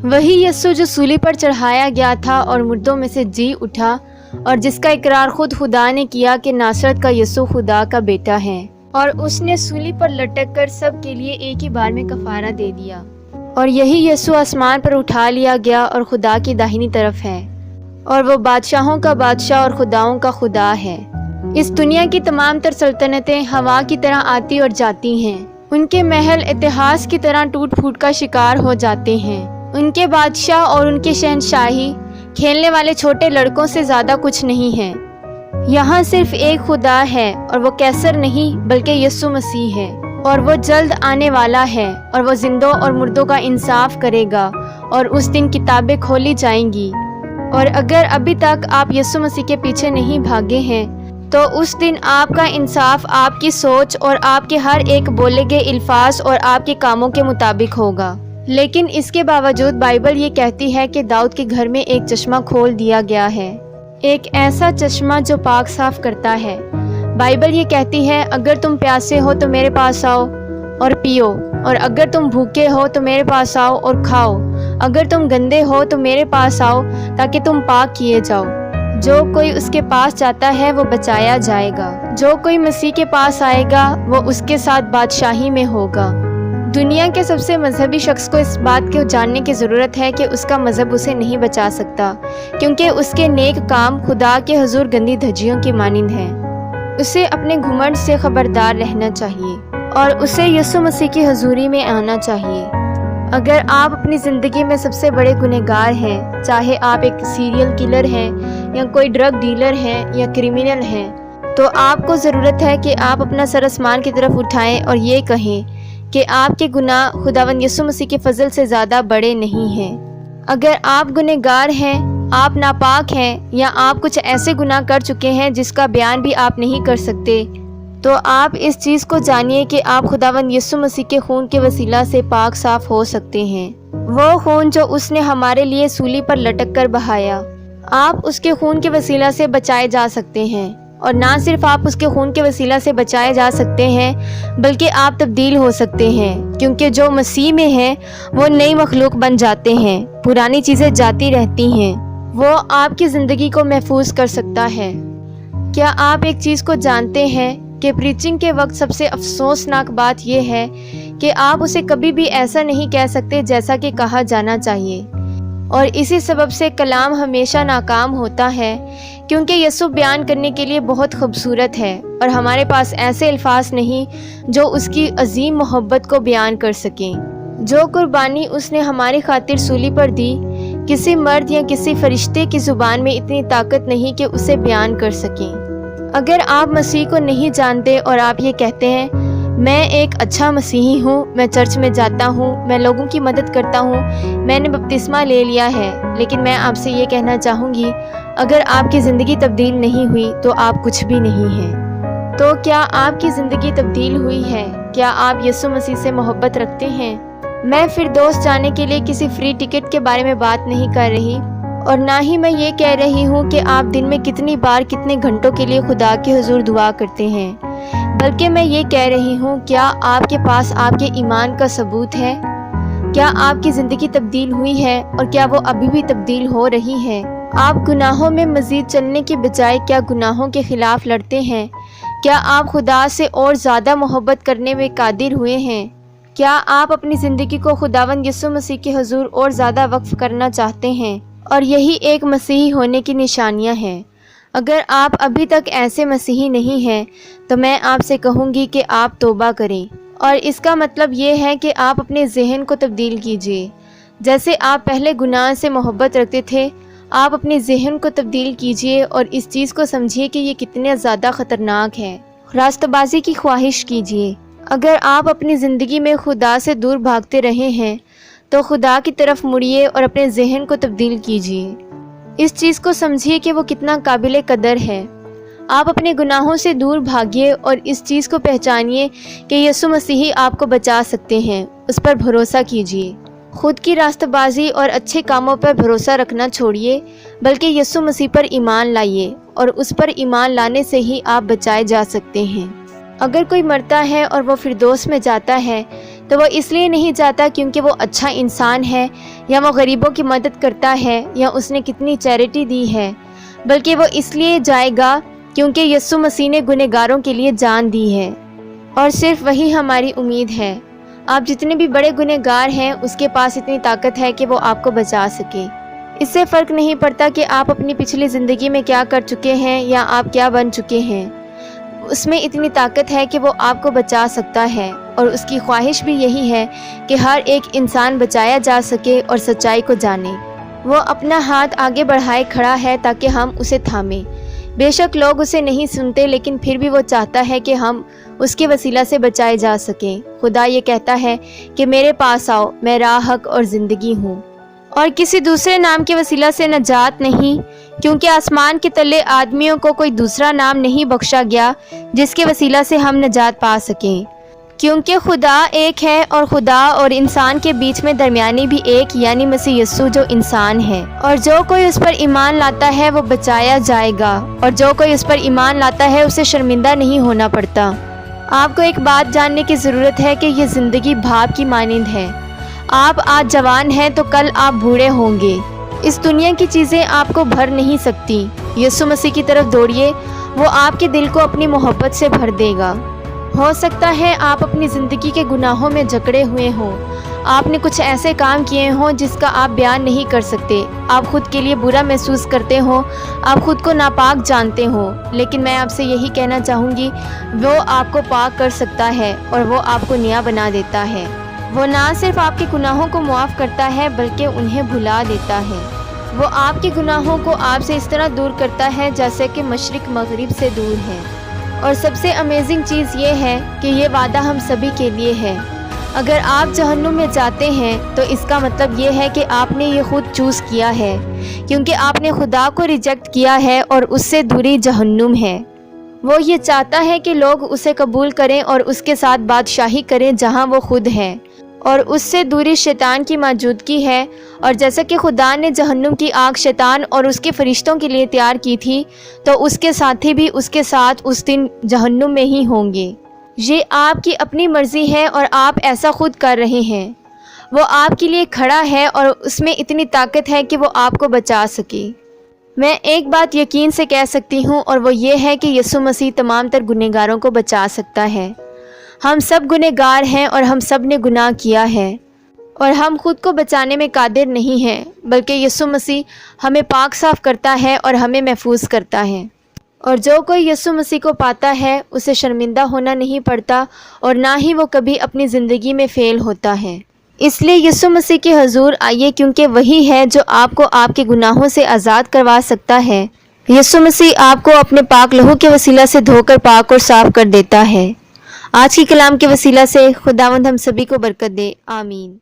وہی یسوع جو صلیب پر چڑھایا گیا تھا اور مردوں میں سے جی اٹھا، اور جس کا اقرار خود خدا نے کیا کہ ناصرت کا یسوع خدا کا بیٹا ہے، اور اس نے صلیب پر لٹک کر سب کے لیے ایک ہی بار میں کفارہ دے دیا۔ اور یہی یسوع آسمان پر اٹھا لیا گیا اور خدا کی داہنی طرف ہے، اور وہ بادشاہوں کا بادشاہ اور خداؤں کا خدا ہے۔ اس دنیا کی تمام تر سلطنتیں ہوا کی طرح آتی اور جاتی ہیں، ان کے محل اتہاس کی طرح ٹوٹ پھوٹ کا شکار ہو جاتے ہیں، ان کے بادشاہ اور ان کے شہنشاہی کھیلنے والے چھوٹے لڑکوں سے زیادہ کچھ نہیں ہے۔ یہاں صرف ایک خدا ہے، اور وہ کیسر نہیں بلکہ یسوع مسیح ہے، اور وہ جلد آنے والا ہے، اور وہ زندوں اور مردوں کا انصاف کرے گا، اور اس دن کتابیں کھولی جائیں گی۔ اور اگر ابھی تک آپ یسوع مسیح کے پیچھے نہیں بھاگے ہیں تو اس دن آپ کا انصاف آپ کی سوچ اور آپ کے ہر ایک بولے گئے الفاظ اور آپ کے کاموں کے مطابق ہوگا۔ لیکن اس کے باوجود بائبل یہ کہتی ہے کہ داؤد کے گھر میں ایک چشمہ کھول دیا گیا ہے، ایک ایسا چشمہ جو پاک صاف کرتا ہے۔ بائبل یہ کہتی ہے، اگر تم پیاسے ہو تو میرے پاس آؤ اور پیو، اور اگر تم بھوکے ہو تو میرے پاس آؤ اور کھاؤ، اگر تم گندے ہو تو میرے پاس آؤ تاکہ تم پاک کیے جاؤ۔ جو کوئی اس کے پاس جاتا ہے وہ بچایا جائے گا، جو کوئی مسیح کے پاس آئے گا وہ اس کے ساتھ بادشاہی میں ہوگا۔ دنیا کے سب سے مذہبی شخص کو اس بات کو جاننے کی ضرورت ہے کہ اس کا مذہب اسے نہیں بچا سکتا، کیونکہ اس کے نیک کام خدا کے حضور گندی دھجیوں کی مانند ہیں۔ اسے اپنے گھمنڈ سے خبردار رہنا چاہیے اور اسے یسوع مسیح کی حضوری میں آنا چاہیے۔ اگر آپ اپنی زندگی میں سب سے بڑے گنہگار ہیں، چاہے آپ ایک سیریل کلر ہیں یا کوئی ڈرگ ڈیلر ہیں یا کرمینل ہیں، تو آپ کو ضرورت ہے کہ آپ اپنا سر آسمان کی طرف اٹھائیں اور یہ کہیں کہ آپ کے گناہ خداوند یسوع مسیح کے فضل سے زیادہ بڑے نہیں ہیں۔ اگر آپ گنہگار ہیں، آپ ناپاک ہیں، یا آپ کچھ ایسے گناہ کر چکے ہیں جس کا بیان بھی آپ نہیں کر سکتے، تو آپ اس چیز کو جانیے کہ آپ خداوند یسوع مسیح کے خون کے وسیلہ سے پاک صاف ہو سکتے ہیں۔ وہ خون جو اس نے ہمارے لیے صلیب پر لٹک کر بہایا، آپ اس کے خون کے وسیلہ سے بچائے جا سکتے ہیں، اور نہ صرف آپ اس کے خون کے وسیلہ سے بچائے جا سکتے ہیں بلکہ آپ تبدیل ہو سکتے ہیں، کیونکہ جو مسیح میں ہیں وہ نئی مخلوق بن جاتے ہیں، پرانی چیزیں جاتی رہتی ہیں۔ وہ آپ کی زندگی کو محفوظ کر سکتا ہے۔ کیا آپ ایک چیز کو جانتے ہیں کہ پریچنگ کے وقت سب سے افسوسناک بات یہ ہے کہ آپ اسے کبھی بھی ایسا نہیں کہہ سکتے جیسا کہ کہا جانا چاہیے، اور اسی سبب سے کلام ہمیشہ ناکام ہوتا ہے، کیونکہ یسوع بیان کرنے کے لیے بہت خوبصورت ہے اور ہمارے پاس ایسے الفاظ نہیں جو اس کی عظیم محبت کو بیان کر سکیں۔ جو قربانی اس نے ہماری خاطر صلیب پر دی، کسی مرد یا کسی فرشتے کی زبان میں اتنی طاقت نہیں کہ اسے بیان کر سکیں۔ اگر آپ مسیح کو نہیں جانتے اور آپ یہ کہتے ہیں، میں ایک اچھا مسیحی ہوں، میں چرچ میں جاتا ہوں، میں لوگوں کی مدد کرتا ہوں، میں نے بپتسمہ لے لیا ہے، لیکن میں آپ سے یہ کہنا چاہوں گی، اگر آپ کی زندگی تبدیل نہیں ہوئی تو آپ کچھ بھی نہیں ہیں۔ تو کیا آپ کی زندگی تبدیل ہوئی ہے؟ کیا آپ یسوع مسیح سے محبت رکھتے ہیں؟ میں فردوس جانے کے لیے کسی فری ٹکٹ کے بارے میں بات نہیں کر رہی، اور نہ ہی میں یہ کہہ رہی ہوں کہ آپ دن میں کتنی بار کتنے گھنٹوں کے لیے خدا کے حضور دعا کرتے ہیں، بلکہ میں یہ کہہ رہی ہوں، کیا آپ کے پاس آپ کے ایمان کا ثبوت ہے؟ کیا آپ کی زندگی تبدیل ہوئی ہے، اور کیا وہ ابھی بھی تبدیل ہو رہی ہے؟ آپ گناہوں میں مزید چلنے کے بجائے کیا گناہوں کے خلاف لڑتے ہیں؟ کیا آپ خدا سے اور زیادہ محبت کرنے میں قادر ہوئے ہیں؟ کیا آپ اپنی زندگی کو خداوند یسوع مسیح کے حضور اور زیادہ وقف کرنا چاہتے ہیں؟ اور یہی ایک مسیحی ہونے کی نشانیاں ہیں۔ اگر آپ ابھی تک ایسے مسیحی نہیں ہیں تو میں آپ سے کہوں گی کہ آپ توبہ کریں، اور اس کا مطلب یہ ہے کہ آپ اپنے ذہن کو تبدیل کیجیے۔ جیسے آپ پہلے گناہ سے محبت رکھتے تھے، آپ اپنے ذہن کو تبدیل کیجیے اور اس چیز کو سمجھیے کہ یہ کتنے زیادہ خطرناک ہے۔ راست بازی کی خواہش کیجیے۔ اگر آپ اپنی زندگی میں خدا سے دور بھاگتے رہے ہیں تو خدا کی طرف مڑیے اور اپنے ذہن کو تبدیل کیجیے۔ اس چیز کو سمجھیے کہ وہ کتنا قابل قدر ہے۔ آپ اپنے گناہوں سے دور بھاگیے اور اس چیز کو پہچانیے کہ یسوع مسیح آپ کو بچا سکتے ہیں۔ اس پر بھروسہ کیجیے۔ خود کی راست بازی اور اچھے کاموں پر بھروسہ رکھنا چھوڑیے، بلکہ یسوع مسیح پر ایمان لائیے، اور اس پر ایمان لانے سے ہی آپ بچائے جا سکتے ہیں۔ اگر کوئی مرتا ہے اور وہ فردوس میں جاتا ہے تو وہ اس لیے نہیں جاتا کیونکہ وہ اچھا انسان ہے یا وہ غریبوں کی مدد کرتا ہے یا اس نے کتنی چیریٹی دی ہے، بلکہ وہ اس لیے جائے گا کیونکہ یسوع مسیح نے گنہگاروں کے لیے جان دی ہے، اور صرف وہی ہماری امید ہے۔ آپ جتنے بھی بڑے گنہگار ہیں، اس کے پاس اتنی طاقت ہے کہ وہ آپ کو بچا سکے۔ اس سے فرق نہیں پڑتا کہ آپ اپنی پچھلی زندگی میں کیا کر چکے ہیں یا آپ کیا بن چکے ہیں، اس میں اتنی طاقت ہے کہ وہ آپ کو بچا سکتا ہے، اور اس کی خواہش بھی یہی ہے کہ ہر ایک انسان بچایا جا سکے اور سچائی کو جانے۔ وہ اپنا ہاتھ آگے بڑھائے کھڑا ہے تاکہ ہم اسے تھامیں۔ بے شک لوگ اسے نہیں سنتے، لیکن پھر بھی وہ چاہتا ہے کہ ہم اس کے وسیلہ سے بچائے جا سکیں۔ خدا یہ کہتا ہے کہ میرے پاس آؤ، میں راہ، حق اور زندگی ہوں، اور کسی دوسرے نام کے وسیلہ سے نجات نہیں، کیونکہ آسمان کے تلے آدمیوں کو کوئی دوسرا نام نہیں بخشا گیا جس کے وسیلہ سے ہم نجات پا سکیں۔ کیونکہ خدا ایک ہے، اور خدا اور انسان کے بیچ میں درمیانی بھی ایک، یعنی مسیح یسوع جو انسان ہے، اور جو کوئی اس پر ایمان لاتا ہے وہ بچایا جائے گا، اور جو کوئی اس پر ایمان لاتا ہے اسے شرمندہ نہیں ہونا پڑتا۔ آپ کو ایک بات جاننے کی ضرورت ہے کہ یہ زندگی بھاپ کی مانند ہے۔ آپ آج جوان ہیں تو کل آپ بوڑھے ہوں گے۔ اس دنیا کی چیزیں آپ کو بھر نہیں سکتی۔ یسوع مسیح کی طرف دوڑیے، وہ آپ کے دل کو اپنی محبت سے بھر دے گا۔ ہو سکتا ہے آپ اپنی زندگی کے گناہوں میں جکڑے ہوئے ہوں، آپ نے کچھ ایسے کام کیے ہوں جس کا آپ بیان نہیں کر سکتے، آپ خود کے لیے برا محسوس کرتے ہوں، آپ خود کو ناپاک جانتے ہوں، لیکن میں آپ سے یہی کہنا چاہوں گی، وہ آپ کو پاک کر سکتا ہے اور وہ آپ کو نیا بنا دیتا ہے۔ وہ نہ صرف آپ کے گناہوں کو معاف کرتا ہے بلکہ انہیں بھلا دیتا ہے۔ وہ آپ کے گناہوں کو آپ سے اس طرح دور کرتا ہے جیسے کہ مشرق مغرب سے دور ہے۔ اور سب سے امیزنگ چیز یہ ہے کہ یہ وعدہ ہم سبھی کے لیے ہے۔ اگر آپ جہنم میں جاتے ہیں تو اس کا مطلب یہ ہے کہ آپ نے یہ خود چوز کیا ہے، کیونکہ آپ نے خدا کو ریجیکٹ کیا ہے، اور اس سے دوری جہنم ہے۔ وہ یہ چاہتا ہے کہ لوگ اسے قبول کریں اور اس کے ساتھ بادشاہی کریں جہاں وہ خود ہے، اور اس سے دوری شیطان کی موجودگی ہے۔ اور جیسا کہ خدا نے جہنم کی آگ شیطان اور اس کے فرشتوں کے لیے تیار کی تھی، تو اس کے ساتھی بھی اس کے ساتھ اس دن جہنم میں ہی ہوں گے۔ یہ آپ کی اپنی مرضی ہے اور آپ ایسا خود کر رہے ہیں۔ وہ آپ کے لیے کھڑا ہے اور اس میں اتنی طاقت ہے کہ وہ آپ کو بچا سکے۔ میں ایک بات یقین سے کہہ سکتی ہوں، اور وہ یہ ہے کہ یسوع مسیح تمام تر گنہگاروں کو بچا سکتا ہے۔ ہم سب گنہگار ہیں اور ہم سب نے گناہ کیا ہے، اور ہم خود کو بچانے میں قادر نہیں ہیں، بلکہ یسوع مسیح ہمیں پاک صاف کرتا ہے اور ہمیں محفوظ کرتا ہے۔ اور جو کوئی یسوع مسیح کو پاتا ہے اسے شرمندہ ہونا نہیں پڑتا، اور نہ ہی وہ کبھی اپنی زندگی میں فیل ہوتا ہے۔ اس لیے یسوع مسیح کے حضور آئیے، کیونکہ وہی ہے جو آپ کو آپ کے گناہوں سے آزاد کروا سکتا ہے۔ یسوع مسیح آپ کو اپنے پاک لہو کے وسیلہ سے دھو کر پاک اور صاف کر دیتا ہے۔ آج کی کلام کے وسیلہ سے خداوند ہم سبھی کو برکت دے، آمین۔